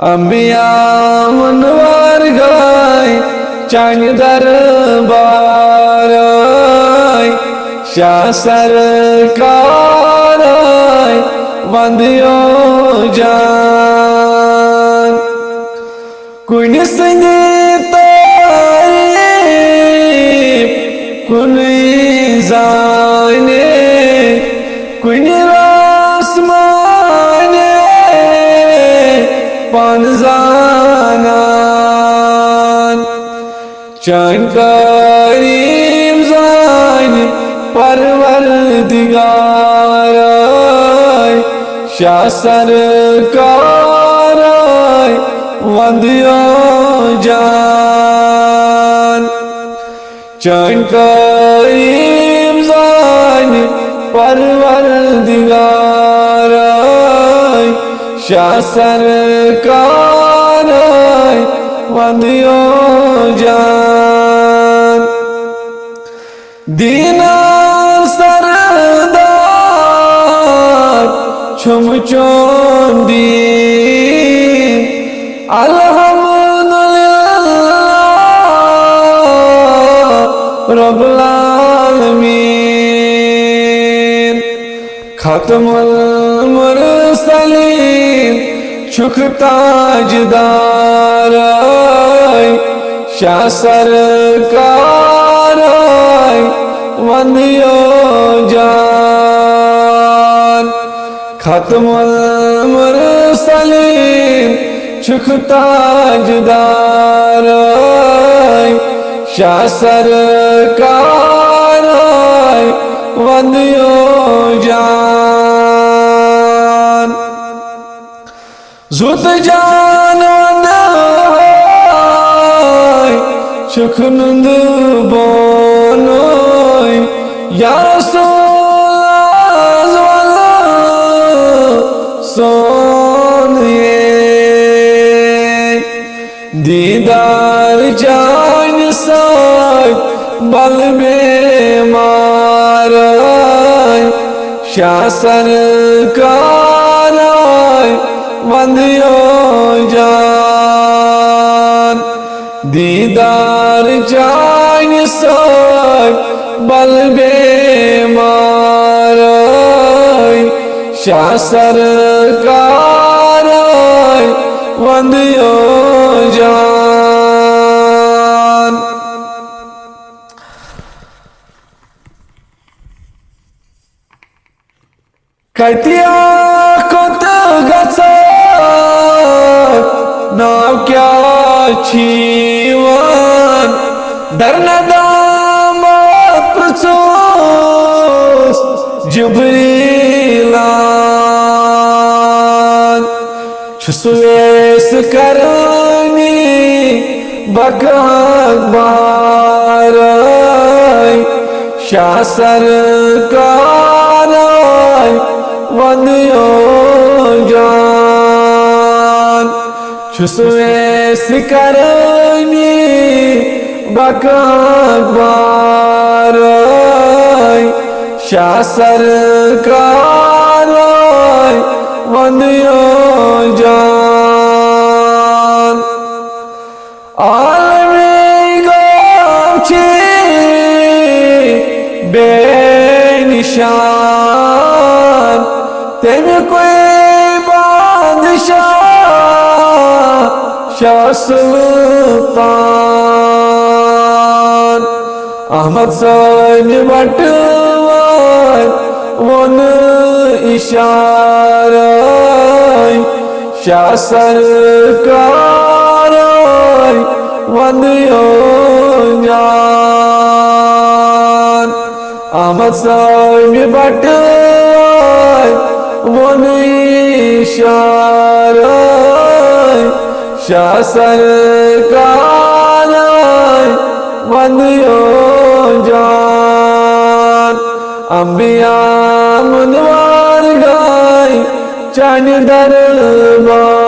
अंबिया मुनवर गाय चांद दरबार शाह सरकार वंदियो जान कुन संगे तारीफ कुन जाने कुन रासमाने पानजानान चांद करीम जान परवरदिगार शाह सरकार वंदियो जान चांद करीम जान परवरदिगार शाह सरकार वंदियो जान दीनार सरदार छुम चोंदी अल्हम्दुलिल्लाह रब्बुल आलमीन खत्मुल मुरसलीन शुक ताजदार शाह सरकार वंदियो जान खत्मुल मुरसलीन शुक ताजदार शाह सरकार वंदियो जान जुत जान शुक नुंद बोनोय या दीदार जान साय बल बेमार शाह सरकार वंदियो जान दीदार जान साय बल बेमार शाह सरकार वंदियो जान कतिया कोत गसा नाव क्या छीवान दरनदाम प्रसोस जुबरीलान छुसवेस करनी बकबार शाह सरकार वंदियो जान छुसवेस करनी बकबार शाह सरकार वंदियो जान आलमी गौची बेनिशान तेम कोई बादशाह शाह सुल्तान अहमद साइन बटवान वन इशारा शाह सरकार वंदियो जान अहमद साइन बटवान वन इशारा शाह सरकार वंदियो जान अंबिया मुनवर गाय चांद दरबार